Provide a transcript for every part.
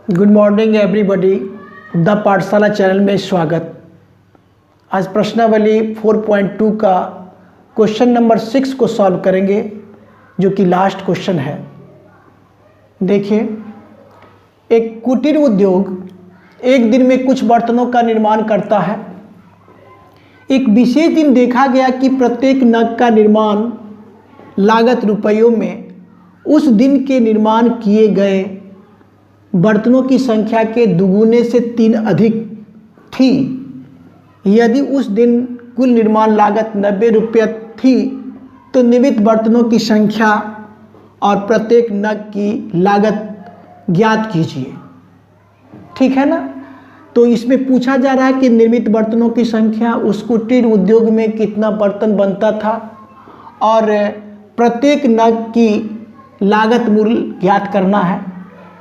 Good morning everybody. The पाठशाला channel में स्वागत। आज प्रश्नावली 4.2 का क्वेश्चन नंबर 6 को सॉल्व करेंगे, जो कि लास्ट क्वेश्चन है। देखिए, एक कुटीर उद्योग एक दिन में कुछ बर्तनों का निर्माण करता है। एक विशेष दिन देखा गया कि प्रत्येक नग का निर्माण लागत रुपयों में उस दिन के निर्माण किए गए बर्तनों की संख्या के दुगुने से 3 अधिक थी। यदि उस दिन कुल निर्माण लागत 90 रुपये थी तो निर्मित बर्तनों की संख्या और प्रत्येक नग की लागत ज्ञात कीजिए। ठीक है ना। तो इसमें पूछा जा रहा है कि निर्मित बर्तनों की संख्या, उस कुटीर उद्योग में कितना बर्तन बनता था और प्रत्येक नग की लागत मूल्य ज्ञात करना है।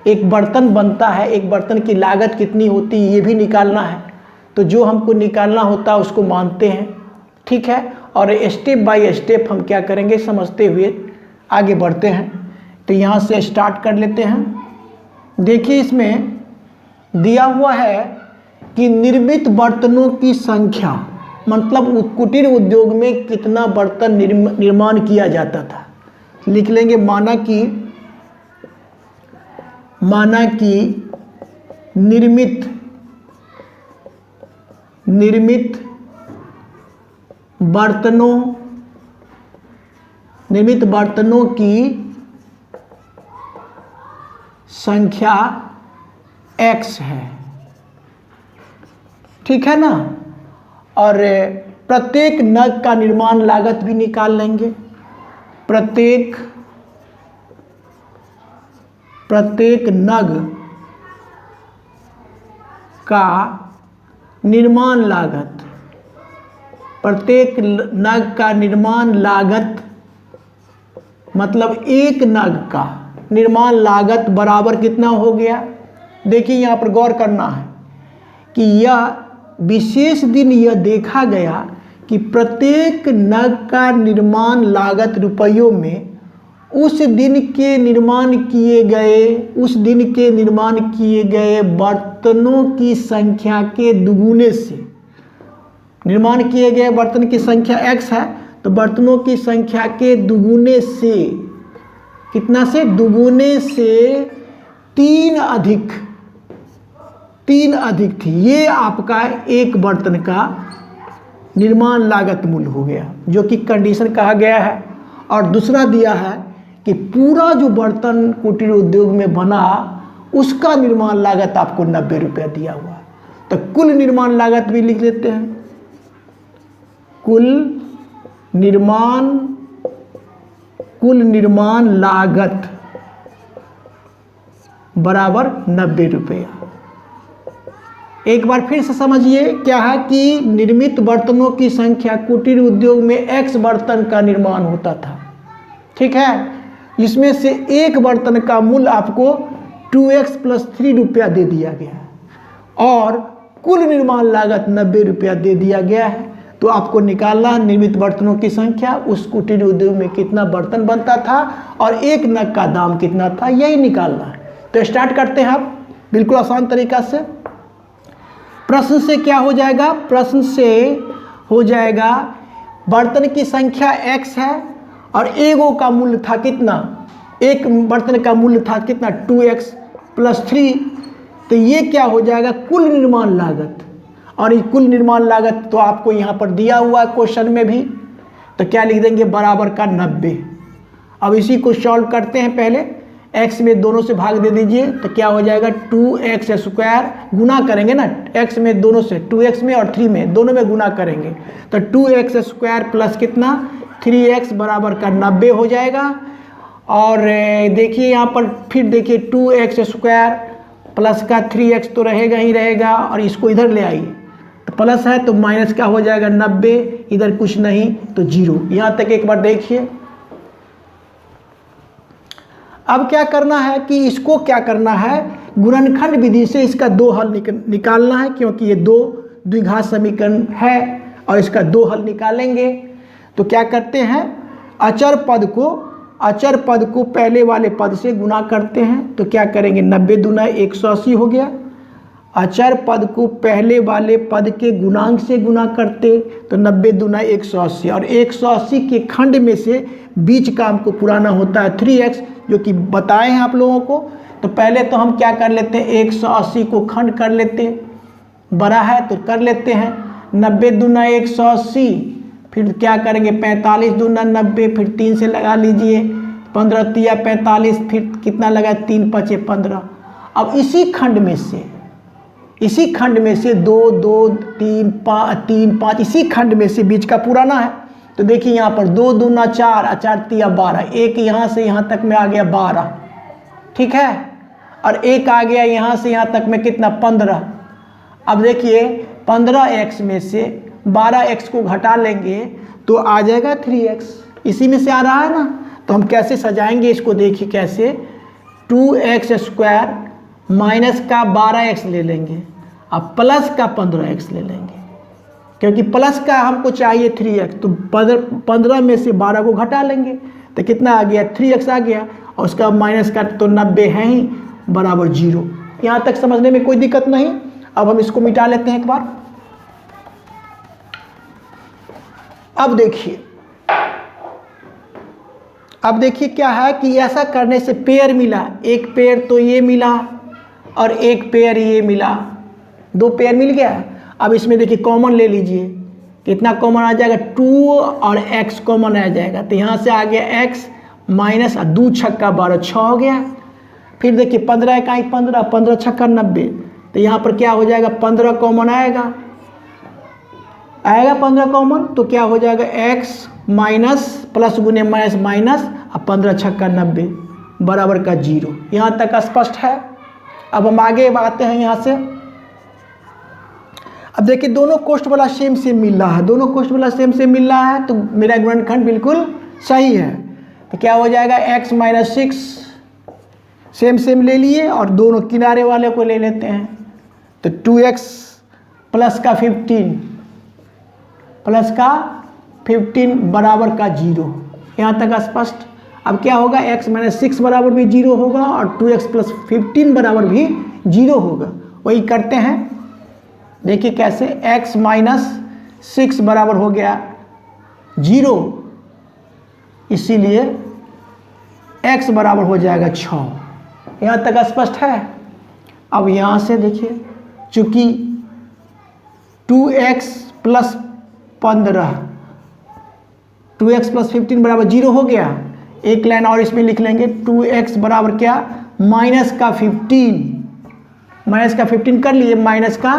एक बर्तन बनता है, एक बर्तन की लागत कितनी होती है ये भी निकालना है। तो जो हमको निकालना होता है उसको मानते हैं। ठीक है। और स्टेप बाय स्टेप हम क्या करेंगे समझते हुए आगे बढ़ते हैं। तो यहाँ से स्टार्ट कर लेते हैं। देखिए, इसमें दिया हुआ है कि निर्मित बर्तनों की संख्या, मतलब कुटीर उद्योग में कितना बर्तन निर्माण किया जाता था। लिख लेंगे माना कि निर्मित बर्तनों की संख्या x है। ठीक है ना। और प्रत्येक नग का निर्माण लागत भी निकाल लेंगे। प्रत्येक नग का निर्माण लागत, प्रत्येक नग का निर्माण लागत मतलब एक नग का निर्माण लागत बराबर कितना हो गया। देखिए, यहाँ पर गौर करना है कि यह विशेष दिन यह देखा गया कि प्रत्येक नग का निर्माण लागत रुपयों में उस दिन के निर्माण किए गए बर्तनों की संख्या के दुगुने से, निर्माण किए गए बर्तन की संख्या x है तो बर्तनों की संख्या के दुगुने से, कितना से, दुगुने से 3 अधिक थी। ये आपका एक बर्तन का निर्माण लागत मूल्य हो गया, जो कि कंडीशन कहा गया है। और दूसरा दिया है कि पूरा जो बर्तन कुटीर उद्योग में बना उसका निर्माण लागत आपको 90 रुपया दिया हुआ। तो कुल निर्माण लागत भी लिख लेते हैं। कुल निर्माण लागत बराबर 90 रुपया। एक बार फिर से समझिए, क्या है कि निर्मित बर्तनों की संख्या, कुटीर उद्योग में x बर्तन का निर्माण होता था। ठीक है। इसमें से एक बर्तन का मूल्य आपको 2x + 3 रुपया दे दिया गया और कुल निर्माण लागत 90 रुपया दे दिया गया है। तो आपको निकालना है निर्मित बर्तनों की संख्या, उस कुटीर उद्योग में कितना बर्तन बनता था और एक नग का दाम कितना था, यही निकालना है। तो स्टार्ट करते हैं आप बिल्कुल आसान तरीका से। प्रश्न से क्या हो जाएगा, प्रश्न से हो जाएगा बर्तन की संख्या x है और एगो का मूल्य था कितना, एक बर्तन का मूल्य था कितना, 2x + 3। तो ये क्या हो जाएगा, कुल निर्माण लागत। और ये कुल निर्माण लागत तो आपको यहाँ पर दिया हुआ है क्वेश्चन में भी। तो क्या लिख देंगे, बराबर का 90। अब इसी को सॉल्व करते हैं। पहले x में दोनों से भाग दे दीजिए तो क्या हो जाएगा, 2x², गुना करेंगे ना, x में दोनों से, 2x में और 3 में, दोनों में गुना करेंगे तो 2x² प्लस कितना, 3x बराबर का 90 हो जाएगा। और देखिए यहाँ पर फिर देखिए 2x² प्लस का 3x तो रहेगा ही रहेगा, और इसको इधर ले आइए तो प्लस है तो माइनस का हो जाएगा 90, इधर कुछ नहीं तो 0। यहाँ तक एक बार देखिए। अब क्या करना है कि इसको क्या करना है, गुणनखंड विधि से इसका 2 हल निकालना है, क्योंकि ये 2 द्विघात समीकरण है और इसका 2 हल निकालेंगे। तो क्या करते हैं, अचर पद को अचर पद को पहले वाले पद से गुना करते हैं तो क्या करेंगे, 90 दूना 180 हो गया। अचर पद को पहले वाले पद के गुणांक से गुना करते तो 90 दूना 180, और 180 के खंड में से बीच का हमको पुराना होता है 3x, जो कि बताए हैं आप लोगों को। तो पहले तो हम क्या कर लेते हैं, 180 को खंड कर लेते हैं, बड़ा है तो कर लेते हैं 90 दूना 180, फिर क्या करेंगे 45 दूना 90, फिर 3 से लगा लीजिए 15 तिया 45, फिर कितना लगा 3 पचे 15। अब इसी खंड में से 2 2 3 5 इसी खंड में से बीच का पुराना है। तो देखिए यहाँ पर 2 दूना 4, 4 तिया 12, एक यहाँ से यहाँ तक में आ गया 12, ठीक है, और एक आ गया यहाँ से यहाँ तक में कितना 15। अब देखिए 15x में से 12x को घटा लेंगे तो आ जाएगा 3x, इसी में से आ रहा है ना। तो हम कैसे सजाएंगे इसको, देखिए कैसे, 2x² माइनस का 12x ले लेंगे, अब प्लस का 15x ले लेंगे, क्योंकि प्लस का हमको चाहिए 3x, तो 15 में से 12 को घटा लेंगे तो कितना आ गया 3x आ गया, और उसका माइनस का तो 90 है ही, बराबर 0। यहाँ तक समझने में कोई दिक्कत नहीं। अब हम इसको मिटा लेते हैं एक बार। अब देखिए क्या है कि ऐसा करने से पेयर मिला, एक पेयर तो ये मिला और एक पेयर ये मिला, 2 पेयर मिल गया। अब इसमें देखिए कॉमन ले लीजिए, कितना कॉमन आ जाएगा, 2 और x कॉमन आ जाएगा, तो यहाँ से आ गया x माइनस 2 छक्का 12, 6 हो गया। फिर देखिए 15 इकाई 15, 15 छक्का 90, तो यहाँ पर क्या हो जाएगा 15 कॉमन आएगा 15 कॉमन, तो क्या हो जाएगा x माइनस प्लस गुने माइनस माइनस, अब 15 छक्का 90 बराबर का 0। यहाँ तक स्पष्ट है। अब हम आगे बढ़ते हैं यहाँ से। अब देखिए दोनों कोष्ठ वाला सेम सेम मिल रहा है, दोनों कोष्ठ वाला सेम सेम मिल रहा है, तो मेरा गुणनखंड बिल्कुल सही है। तो क्या हो जाएगा x माइनस 6 सेम सेम ले लिए और दोनों किनारे वाले को ले लेते हैं, तो 2x प्लस का 15 बराबर का 0। यहाँ तक स्पष्ट। अब क्या होगा, x माइनस 6 बराबर भी 0 होगा और 2x प्लस 15 बराबर भी 0 होगा। वही करते हैं, देखिए कैसे, x माइनस 6 बराबर हो गया 0, इसीलिए x बराबर हो जाएगा 6। यहाँ तक स्पष्ट है। अब यहाँ से देखिए, चूँकि 2x प्लस 15, 2x प्लस 15 बराबर 0 हो गया, एक लाइन और इसमें लिख लेंगे, 2x बराबर क्या, माइनस का 15 कर लिए, माइनस का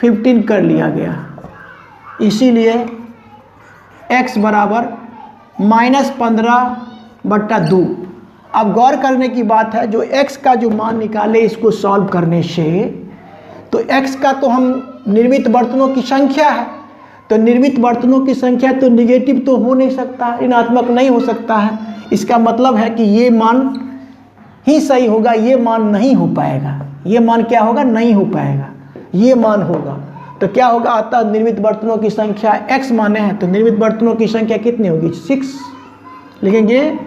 15 कर लिया गया, इसीलिए x बराबर माइनस 15/2। अब गौर करने की बात है, जो x का जो मान निकाले इसको सॉल्व करने से, तो x का तो हम निर्मित बर्तनों की संख्या है, तो निर्मित बर्तनों की संख्या तो निगेटिव तो हो नहीं सकता, ऋणात्मक नहीं हो सकता है। इसका मतलब है कि ये मान ही सही होगा, ये मान नहीं हो पाएगा। ये मान क्या होगा, नहीं हो पाएगा, ये मान होगा। तो क्या होगा, अतः निर्मित बर्तनों की संख्या x माने हैं, तो निर्मित बर्तनों की संख्या कितनी होगी, 6 लिखेंगे।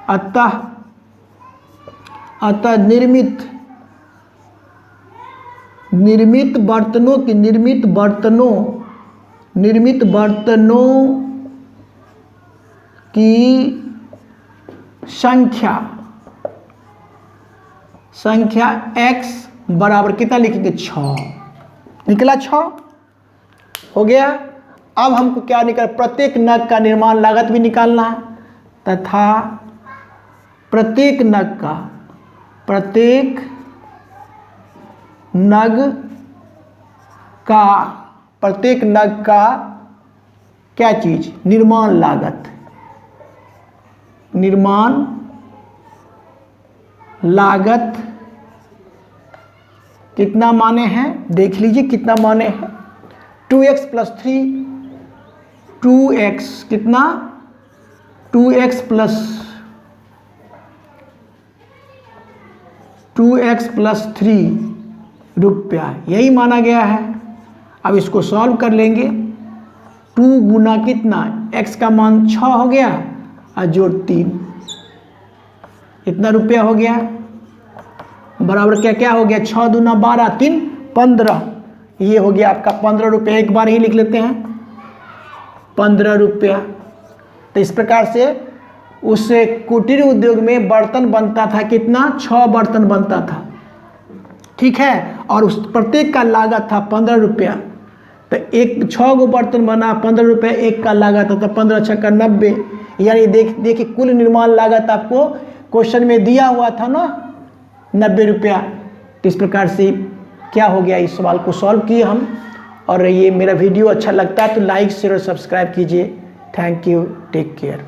अतः निर्मित बर्तनों की संख्या x बराबर कितना लिखेंगे, 6। निकला 6 हो गया। अब हमको क्या निकल, प्रत्येक नग का निर्माण लागत भी निकालना है, तथा प्रत्येक नग का क्या चीज, निर्माण लागत कितना माने हैं, देख लीजिए कितना माने हैं, 2x प्लस 3, 2x कितना, 2x प्लस 3 रुपया, यही माना गया है। अब इसको सॉल्व कर लेंगे, 2 गुना कितना, x का मान 6 हो गया और जोड़ 3, इतना रुपया हो गया, बराबर क्या क्या हो गया, 6 दूना 12, 3 15, ये हो गया आपका 15 रुपया। एक बार ही लिख लेते हैं 15 रुपया। तो इस प्रकार से उस कुटीर उद्योग में बर्तन बनता था कितना, 6 बर्तन बनता था, ठीक है, और उस प्रत्येक का लागत था 15 रुपया। तो 6 गो बर्तन बना, 15 रुपये एक का लागत था, तो 15 छक्का 90, यानी देखिए कुल निर्माण लागत आपको क्वेश्चन में दिया हुआ था ना 90 रुपया। तो इस प्रकार से क्या हो गया, इस सवाल को सॉल्व किए हम। और ये मेरा वीडियो अच्छा लगता है तो लाइक शेयर और सब्सक्राइब कीजिए। Thank you, take care.